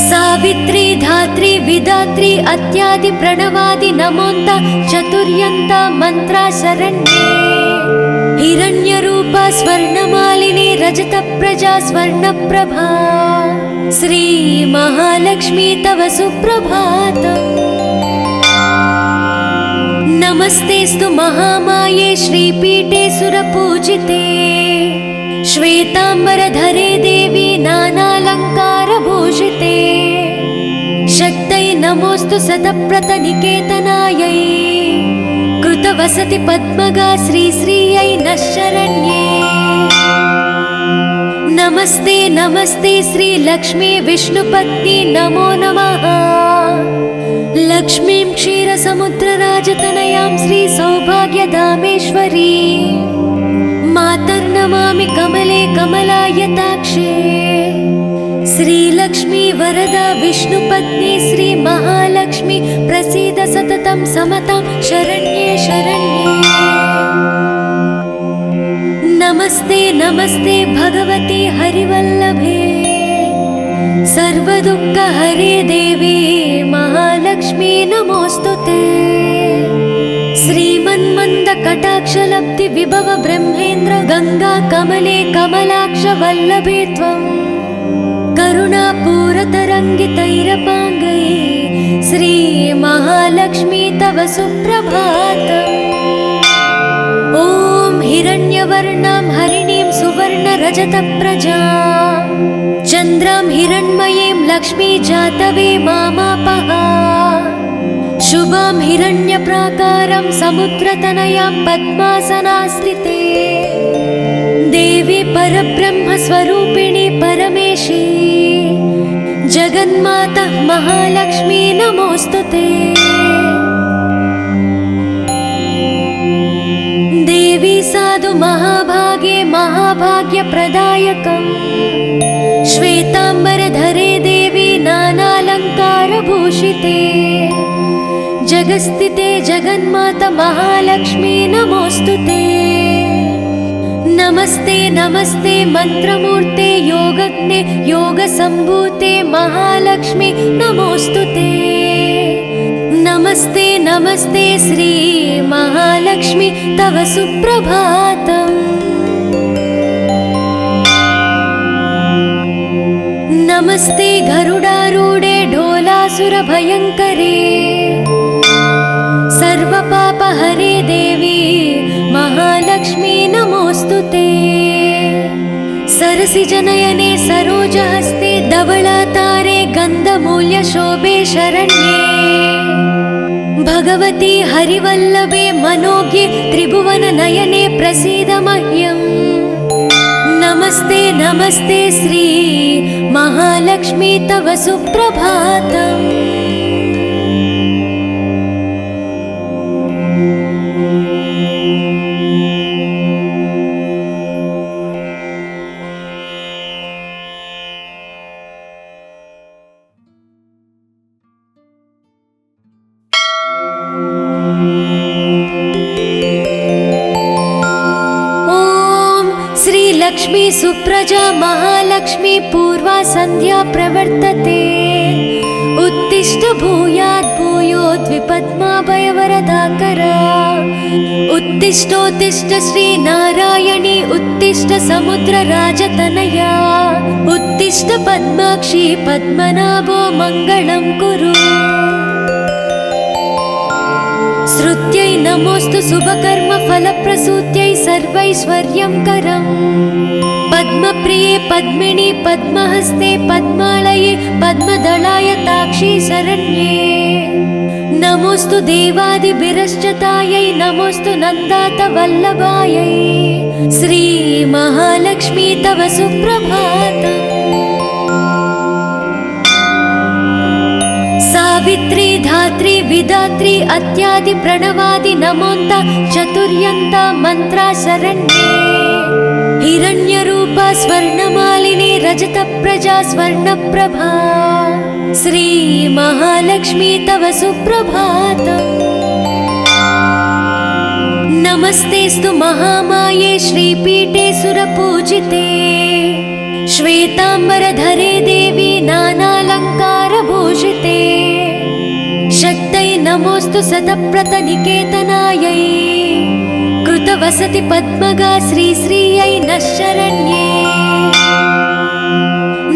सावित्री धात्री विधात्री अत्यादि प्रणवादि नमोन्त चतुर्यन्त मंत्रा शरण्ये। हिरण्यरूपा स्वर्णमालिनी रजतप्रजा स्वर्णप्रभा। श्री महालक्ष्मी तव सुप्रभातम्। नमस्तेस्तु महामाये श्रीपीठे सुरपूजिते। श्वेतांबरधरे देवी नानालङ्कारभूषिते। शक्तये नमोस्तु शतप्रतनिकेतनायै। कृतवसति पद्मगा श्रीश्रियै नः शरण्ये। नमस्ते नमस्ते श्री लक्ष्मी विष्णुपत्नी नमो नमः। लक्ष्मीं क्षीरसमुद्रराजतनयां श्री सौभाग्यधामेश्वरी मातर्नमामि कमले कमलायताक्षे। श्रीलक्ष्मी वरदा विष्णुपत्नी श्री महालक्ष्मी प्रसीद सततं समतां शरण्ये शरण्ये। नमस्ते नमस्ते भगवती हरिवल्लभे सर्वदुःखहरे देवी महालक्ष्मी नमोस्तुते। श्रीमन्मन्द कटाक्षलब्धि विभव ब्रह्मेन्द्र गंगा कमले कमलाक्ष वल्लभे त्वं। करुणापूरतरङ्गितैरपाङ्गै श्री महालक्ष्मी तव सुप्रभातम्। ॐ हिरण्यवर्णां हरिणीं सुवर्णरजतप्रजां चन्द्रां हिरण्मयीं लक्ष्मी जातवे मामापः। शुभां हिरण्यप्राकारं समुद्रतनयां पद्मासनास्थिते। देवी परब्रह्मस्वरूपिणी परमेशी जगन्माता महालक्ष्मी नमोस्तुते। देवी साधु महाभागे महाभाग्यप्रदायकम्। श्वेतांबरधरे देवी नानालङ्कारभूषिते। जगस्थिते जगन्माता महालक्ष्मी नमोस्तुते। नमस्ते नमस्ते मंत्रमूर्ते योगज्ञे योगसम्भूते महालक्ष्मी नमोस्तुते। नमस्ते नमस्ते श्री महालक्ष्मी तव सुप्रभातम्। नमस्ते गरुडारूढे ढोलासुरभयङ्करे सर्वपापहरे देवी महालक्ष्मी नमोऽस्तुते। सरसिजनयने सरोजहस्ते धवलातारे गन्धमूल्यशोभे शरण्ये। भगवती हरिवल्लभे मनोज्ञे त्रिभुवननयने प्रसीद मह्यम्। नमस्ते नमस्ते श्री महालक्ष्मी तव सुप्रभातम्। लक्ष्मी सुप्रजा महालक्ष्मी पूर्वा संध्या प्रवर्तते। उत्तिष्ठ भूयात् भूयोद्विपद्माभयवरदाकरा। उत्तिष्ठोत्तिष्ठ श्री नारायणी उत्तिष्ठ समुद्रराजतनया। उत्तिष्ठ पद्माक्षी पद्मनाभो मङ्गलं कुरु। श्रुत्यै नमोऽस्तु शुभकर्म फलप्रसूत्यै सर्वैश्वर्यं करम्। पद्मप्रिये पद्मिनी पद्महस्ते पद्मालये पद्मदलाय ताक्षी शरण्ये। नमोऽस्तु देवादिभिरश्चतायै नमोऽस्तु नन्दात वल्लभायै। श्री महालक्ष्मी तव सुप्रभातम्। सावित्री धात्री विधात्री अत्यादि प्रणवादि नमोन्त चतुर्यन्ता मंत्रा शरण्ये। हिरण्यरूपा स्वर्णमालिनी रजतप्रजा स्वर्णप्रभा। श्री महालक्ष्मी तव सुप्रभातम्। नमस्तेस्तु महामाये श्रीपीठे सुरपूजिते। श्वेतांबरधरे देवी नानालङ्कारभूषिते। शक्तै नमोऽस्तु शतप्रतनिकेतनायै। कृतवसति पद्मगा श्रीश्रियै नः शरण्ये।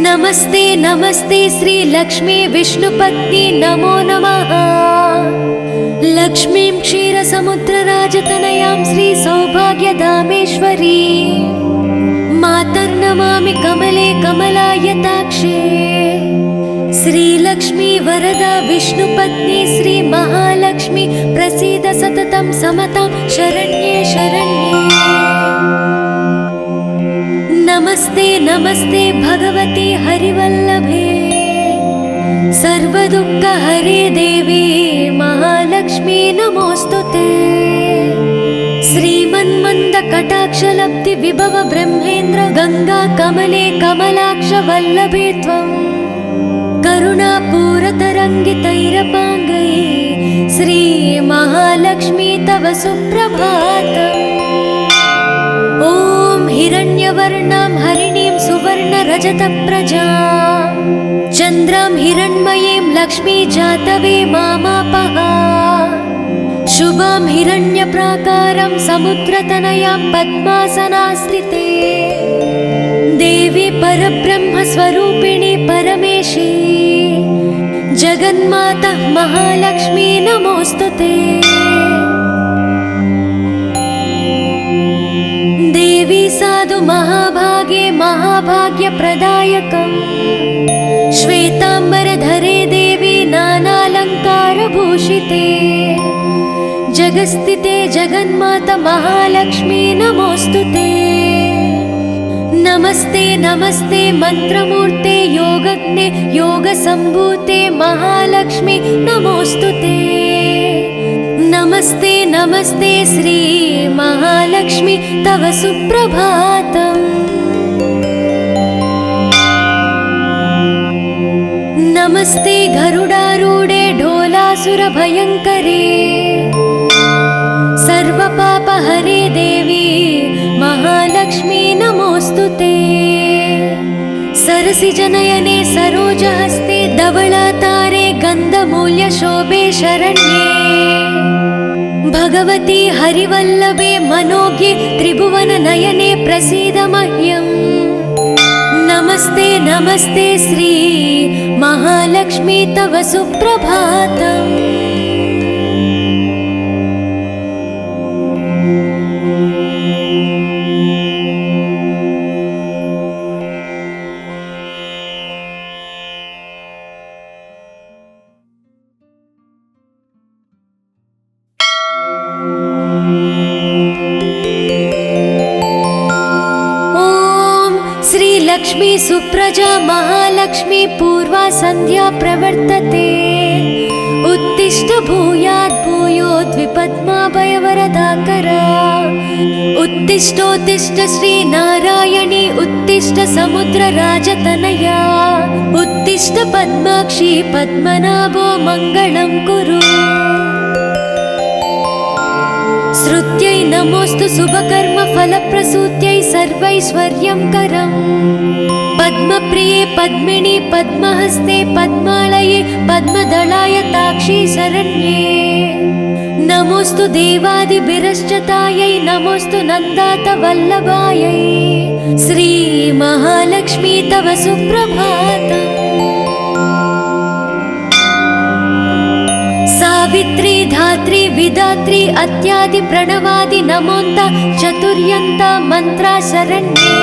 नमस्ते नमस्ते श्रीलक्ष्मी विष्णुपत्नी नमो नमः। लक्ष्मीं क्षीरसमुद्रराजतनयां श्रीसौभाग्यधामेश्वरी। मातर्नमामि कमले कमलायताक्षे। श्रीलक्ष्मी वरदा विष्णुपत्नी श्री महालक्ष्मी प्रसीद सततं समतां शरण्ये शरण्ये। नमस्ते नमस्ते भगवती हरिवल्लभे। सर्वदुःखहरे देवी महालक्ष्मी नमोऽस्तुते। श्रीमन्मन्दकटाक्षलब्धि विभव ब्रह्मेन्द्र गंगा कमले कमलाक्ष वल्लभे त्वम्। करुणापूरतरङ्गितैरपाङ्गै श्री महालक्ष्मी तव सुप्रभातम्। ॐ हिरण्यवर्णां हरिणीं सुवर्णरजतप्रजां चन्द्रां हिरण्मयीं लक्ष्मी जातवे मामापः। शुभां हिरण्यप्राकारं समुद्रतनयां पद्मासनास्थिते। देवी परब्रह्मस्वरूपिणी परमेशी जगन्माता महालक्ष्मी नमोऽस्तुते। देवी साधु महाभागे महाभाग्यप्रदायकम्। श्वेतांबरधरे देवी नानालङ्कारभूषिते। जगस्थिते जगन्माता महालक्ष्मी नमोऽस्तुते। नमस्ते नमस्ते मंत्रमूर्ते योगज्ञे योगसम्भूते महालक्ष्मी नमोऽस्तुते। नमस्ते नमस्ते श्री महालक्ष्मी तव सुप्रभातम्। नमस्ते गरुडारूढे ढोलासुरभयङ्करे। सर्वपापहरे देवी महालक्ष्मी नमोऽस्तुते। सरसिजनयने सरोजहस्ते धवलातारे गन्धमूल्यशोभे शरण्ये। भगवती हरिवल्लभे मनोज्ञे त्रिभुवननयने प्रसीद मह्यम्। नमस्ते नमस्ते श्री महालक्ष्मी तव सुप्रभातम्। श्रीलक्ष्मी सुप्रजा महालक्ष्मी पूर्वा सन्ध्या प्रवर्तते। उत्तिष्ठ भूयात् भूयोद्विपद्माभयवरदाकरा। उत्तिष्ठोत्तिष्ठ श्रीनारायणी उत्तिष्ठ समुद्रराजतनया। उत्तिष्ठ पद्माक्षी पद्मनाभो मङ्गलं कुरु। श्रुत्यै नमोऽस्तु शुभकर्म फलप्रसूत्यै सर्वैश्वर्यं करम्। पद्मप्रिये पद्मिनी पद्महस्ते पद्मालये पद्मदलाय ताक्षी शरण्ये। नमोऽस्तु देवादिभिरश्चतायै नमोऽस्तु नन्दात वल्लभायै। श्री महालक्ष्मी तव सुप्रभातम्। सावित्री धात्री विधात्री अत्यादि प्रणवादि नमोन्त चतुर्यन्त मंत्रा शरण्ये।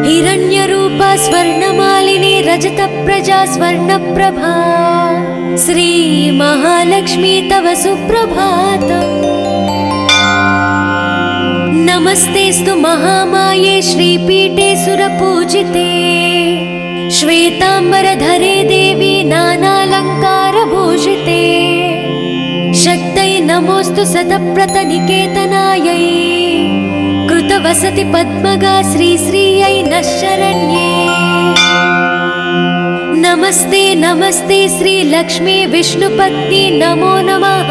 हिरण्यरूपा स्वर्णमालिनी रजत प्रजा स्वर्णप्रभा। श्री महालक्ष्मी तव सुप्रभातम्। नमस्तेस्तु महामाये श्रीपीठे सुरपूजिते। श्वेतांबरधरे देवी नानालङ्कारभूषिते। शक्तै नमोऽस्तु शतप्रतनिकेतनायै। कृतवसति पद्मगा श्रीश्रियै नः शरण्ये। नमस्ते नमस्ते श्रीलक्ष्मी विष्णुपत्नी नमो नमः।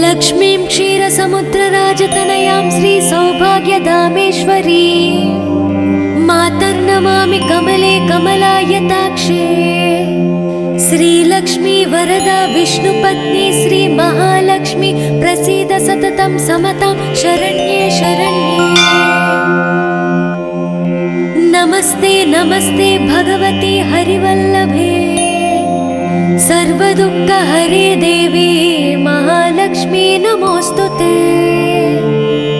लक्ष्मीं क्षीरसमुद्रराजतनयां श्रीसौभाग्यधामेश्वरी। मातर्नमामि कमले कमलायताक्षे। श्रीलक्ष्मी वरदा विष्णुपत्नी श्री महालक्ष्मी प्रसीद सततं समतां शरण्ये शरण्ये। नमस्ते नमस्ते भगवती हरिवल्लभे। सर्वदुःखहरे देवी महालक्ष्मी नमोऽस्तुते।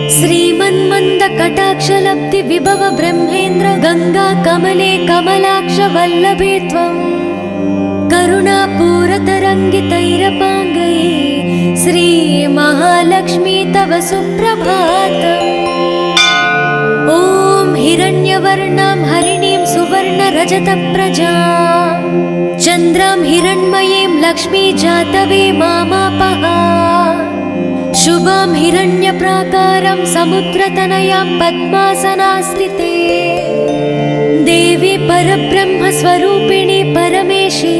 श्रीमन्मन्दकटाक्षलब्धि विभव ब्रह्मेन्द्र गंगा कमले कमलाक्ष वल्लभे त्वं। करुणापूरतरङ्गितैरपाङ्गै श्री महालक्ष्मी तव सुप्रभातम्। ॐ हिरण्यवर्णां हरिणीं सुवर्णरजतप्रजां चन्द्रां हिरण्मयीं लक्ष्मी जातवे मामापः। शुभां हिरण्यप्राकारं समुद्रतनयां पद्मासनास्थिते। देवी परब्रह्मस्वरूपिणी परमेशी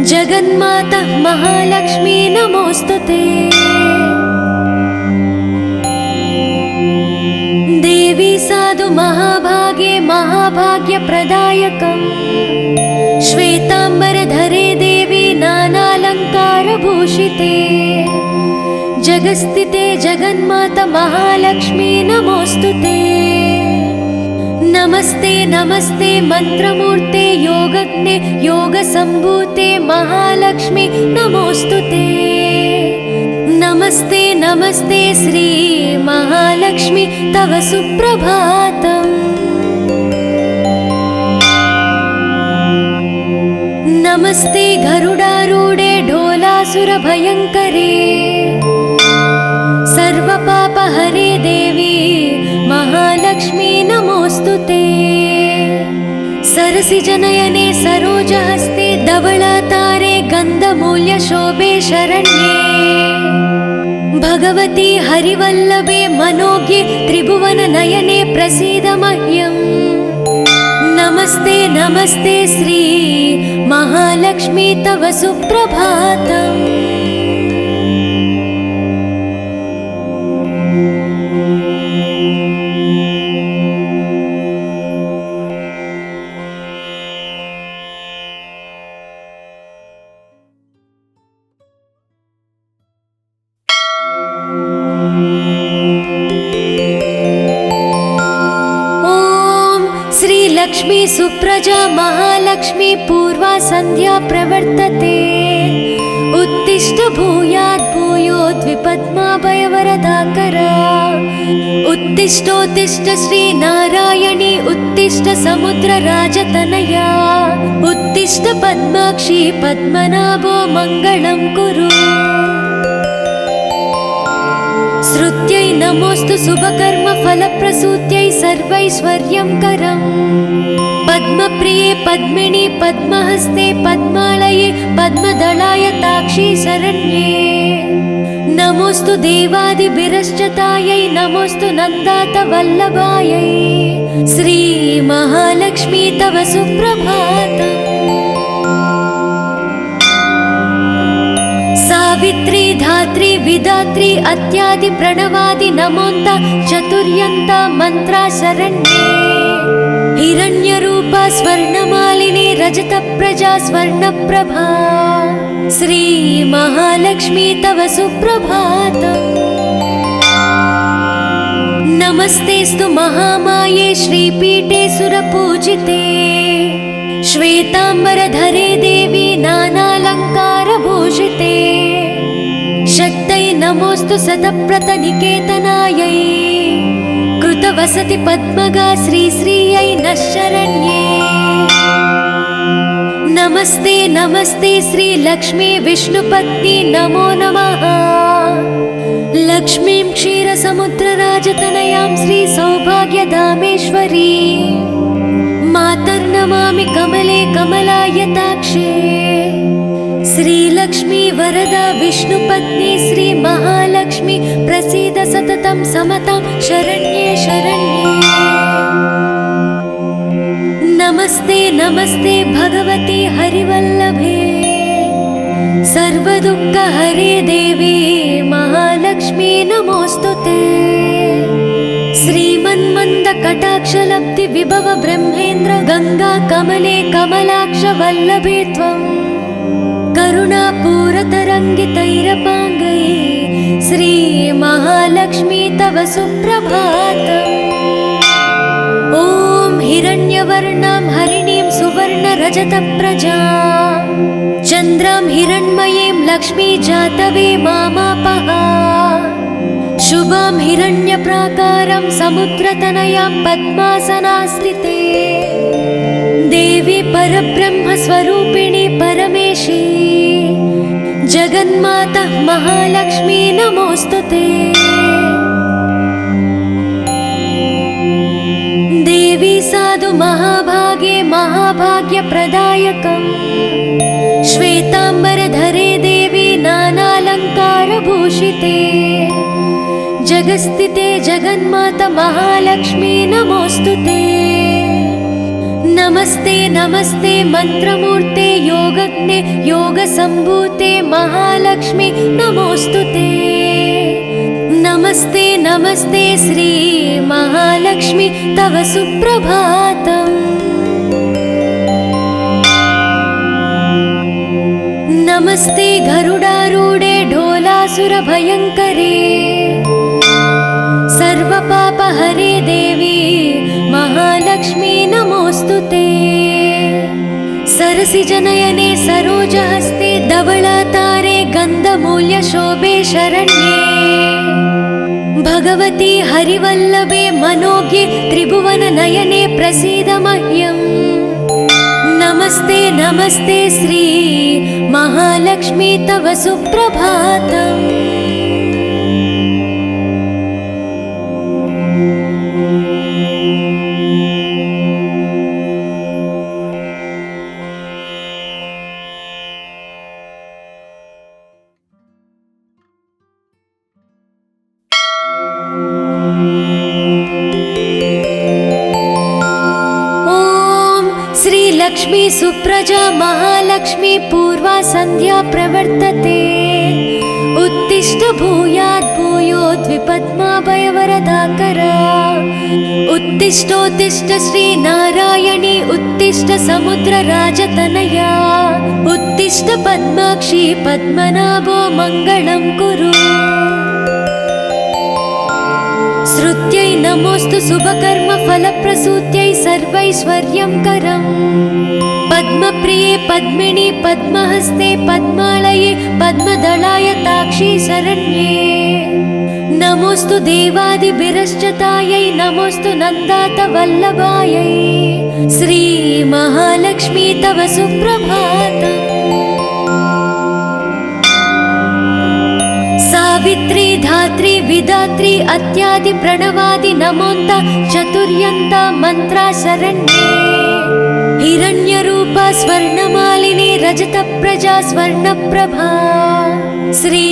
जगन्माता महालक्ष्मी नमोऽस्तुते। देवी साधु महाभागे महाभाग्यप्रदायकम्। श्वेतांबरधरे देवी नानालङ्कारभूषिते। जगस्थिते जगन्माता महालक्ष्मी नमोऽस्तुते। नमस्ते नमस्ते मंत्रमूर्ते योगज्ञे योगसम्भूते महालक्ष्मी नमोऽस्तुते। नमस्ते नमस्ते श्री महालक्ष्मी तव सुप्रभातम्। नमस्ते गरुडारूढे ढोलासुरभयङ्करे। सर्वपापहरे देवी महालक्ष्मी नमोऽस्तुते। सरसिजनयने सरोजहस्ते धवलातारे गन्धमूल्यशोभे शरण्ये। भगवती हरिवल्लभे मनोज्ञे त्रिभुवननयने प्रसीद मह्यम्। नमस्ते नमस्ते श्री महालक्ष्मी तव सुप्रभातम्। लक्ष्मी सुप्रजा महालक्ष्मी पूर्वा सन्ध्या प्रवर्तते। उत्तिष्ठ भूयात् भूयोद्विपद्माभयवरदाकरा। उत्तिष्ठोत्तिष्ठ श्रीनारायणी उत्तिष्ठ समुद्रराजतनया। उत्तिष्ठ पद्माक्षी पद्मनाभो मङ्गलं कुरु। श्रुत्यै नमोऽस्तु शुभकर्म फलप्रसूत्यै फलप्रसूत्यै सर्वैश्वर्यं करम् पद्मप्रिये पद्मिनि पद्महस्ते पद्मालये पद्मदलायताक्षी शरण्ये नमोस्तु देवादिभिरश्चतायै नमोस्तु नन्दातवल्लभायै श्री महालक्ष्मी तव सुप्रभातम् सावित्री धात्री विधात्री अत्यादि प्रणवादि नमोन्त चतुर्यन्त मन्त्रा शरण्ये हिरण्यरूपा स्वर्णमालिनी रजतप्रजा स्वर्णप्रभा श्री महालक्ष्मी तव सुप्रभातम् नमस्तेस्तु महामाये श्रीपीठे सुरपूजिते श्वेताम्बरधरे देवी नानालङ्कारभूषिते शक्तै नमोस्तु शतप्रतनिकेतनायै कृतवसति पद्मगा श्रीश्रियै नः शरण्ये नमस्ते नमस्ते श्रीलक्ष्मी विष्णुपत्नी नमो नमः लक्ष्मीं क्षीरसमुद्रराजतनयां श्रीसौभाग्यधामेश्वरी मातर्नमामि कमले कमलायताक्षे श्रीलक्ष्मी वरदा विष्णुपत्नी श्रीमहालक्ष्मी प्रसीद सततं समतां शरण्ये शरण्ये नमस्ते नमस्ते भगवती हरिवल्लभे सर्वदुःखहरे देवी महालक्ष्मी नमोस्तुते श्रीमन्मन्दकटाक्षलब्धि विभव ब्रह्मेन्द्र गंगा कमले कमलाक्ष वल्लभे त्वं करुणापूरतरङ्गितैरपाङ्गै श्री महालक्ष्मी तव सुप्रभातम् ॐ हिरण्यवर्णां हरिणीं सुवर्णरजतप्रजां चन्द्रां हिरण्मयीं लक्ष्मी जातवे मामापः शुभां हिरण्यप्राकारं समुद्रतनयां पद्मासनास्थिते देवी परब्रह्मस्वरूपिणी परमेशी जगन्माता महालक्ष्मी नमोस्तुते देवी साधु महाभागे महाभाग्यप्रदायकम् श्वेताम्बरधरे देवी नानालङ्कारभूषिते जगस्थिते जगन्माता महालक्ष्मी नमोस्तुते नमस्ते नमस्ते मंत्रमूर्ते योगज्ञे योगसम्भूते महालक्ष्मी नमोस्तुते नमस्ते नमस्ते श्री महालक्ष्मी तव सुप्रभातम् नमस्ते गरुडारूढे ढोलासुरभयङ्करे सर्वपापहरे देवी महालक्ष्मी नमोस्तुते सरसिजनयने सरोजहस्ते धवलातारे गन्धमूल्यशोभे शरण्ये भगवती हरिवल्लभे मनोज्ञे त्रिभुवननयने प्रसीद मह्यम् नमस्ते नमस्ते श्री महालक्ष्मी तव सुप्रभातम् लक्ष्मी सुप्रजा महालक्ष्मी पूर्वा संध्या प्रवर्तते उत्तिष्ठ भूयात् भूयोद्विपद्माभयवरदाकरा उत्तिष्ठोत्तिष्ठ श्री नारायणी उत्तिष्ठ समुद्रराजतनया उत्तिष्ठ पद्माक्षी पद्मनाभो मङ्गलं कुरु श्रुत्यै नमोस्तु शुभकर्म फलप्रसूत्यै सर्वैश्वर्यं करम् पद्मप्रिये पद्मिनि पद्महस्ते पद्मालये पद्मदलायताक्षी शरण्ये नमोस्तु देवादिभिरश्चतायै नमोस्तु नन्दातवल्लभायै श्री महालक्ष्मी तव सुप्रभातम् सावित्री धात्री विधात्री अत्यादि प्रणवादि नमोन्त चतुर्यन्त मंत्रा शरण्ये हिरण्यरूपा स्वर्णमालिनी रजत प्रजा स्वर्णप्रभा श्री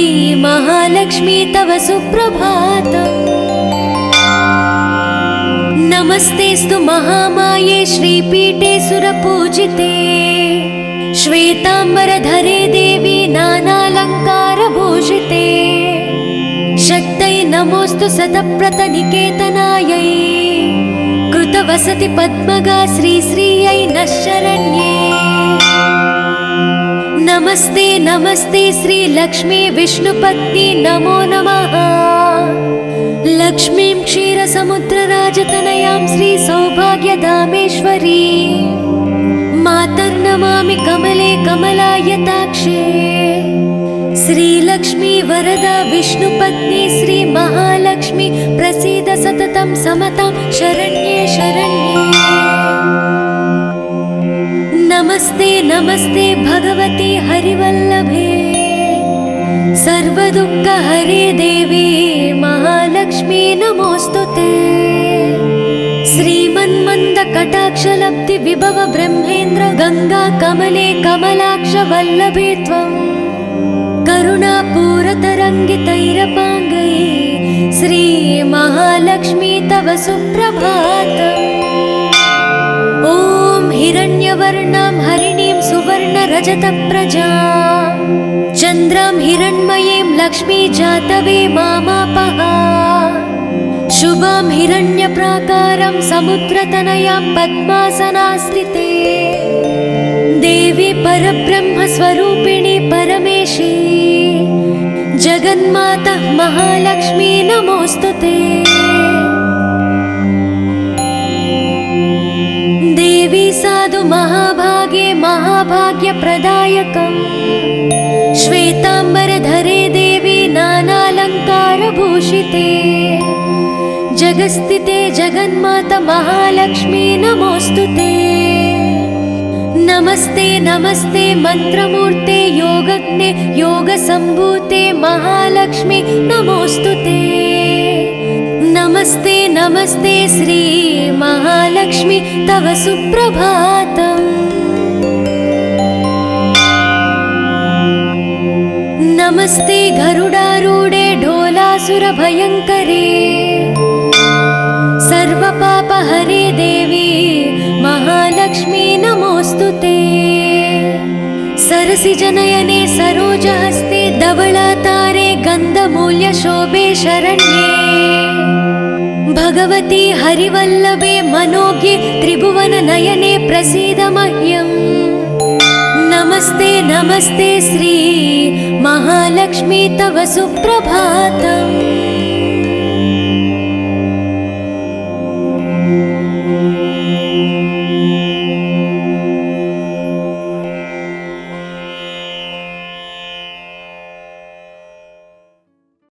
महालक्ष्मी तव सुप्रभातम्। नमस्तेस्तु महामाये श्रीपीठे सुरपूजिते श्वेतांबरधरे देवी नानालंकारभूषिते शक्तये नमोस्तु सतप्रतनिकेतनायै कृतवसति पद्मगा श्रीश्रियै नः शरण्ये। नमस्ते नमस्ते श्री लक्ष्मी विष्णुपत्नी नमो नमः। लक्ष्मीं क्षीरसमुद्रराजतनयां श्री सौभाग्यधामेश्वरी मातर्नमामि कमले कमलायताक्षे श्रीलक्ष्मी वरदा विष्णुपत्नी श्री महालक्ष्मी प्रसीद सततं समतां शरण्ये शरण्ये। नमस्ते नमस्ते भगवती हरिवल्लभे सर्वदुःखहरे देवी महालक्ष्मी नमोस्तुते। श्रीमन्मन्दकटाक्षलब्धि विभव ब्रह्मेन्द्र गंगा कमले कमलाक्ष वल्लभे त्वं करुणापूरतरङ्गितैरपाङ्गै श्री महालक्ष्मी तव सुप्रभातम्। ॐ हिरण्यवर्णां हरिणीं सुवर्णरजतप्रजां चन्द्रां हिरण्मयीं लक्ष्मी जातवे मामापः शुभां हिरण्यप्राकारं समुद्रतनयां पद्मासनास्थिते देवी परब्रह्मस्वरूपिणी परमेशी जगन्माता महालक्ष्मी नमोस्तुते। देवी साधु महाभागे महाभाग्यप्रदायकम् श्वेतांबरधरे देवी नानालंकारभूषिते जगस्थिते जगन्माता महालक्ष्मी नमोस्तुते। नमस्ते नमस्ते मंत्रमूर्ते योगज्ञे योगसंभूते महालक्ष्मी नमोस्तुते। नमस्ते नमस्ते श्री महालक्ष्मी तव सुप्रभातम्। नमस्ते गरुडारूढे ढोलासुरभयङ्करे सर्वपापहरे देवी महालक्ष्मी नमोस्तुते। सरसिजनयने सरोजहस्ते धवलातारे गन्धमूल्यशोभे शरण्ये भगवती हरिवल्लभे मनोज्ञे त्रिभुवननयने प्रसीद मह्यम्। नमस्ते नमस्ते श्री महालक्ष्मी तव सुप्रभातम्।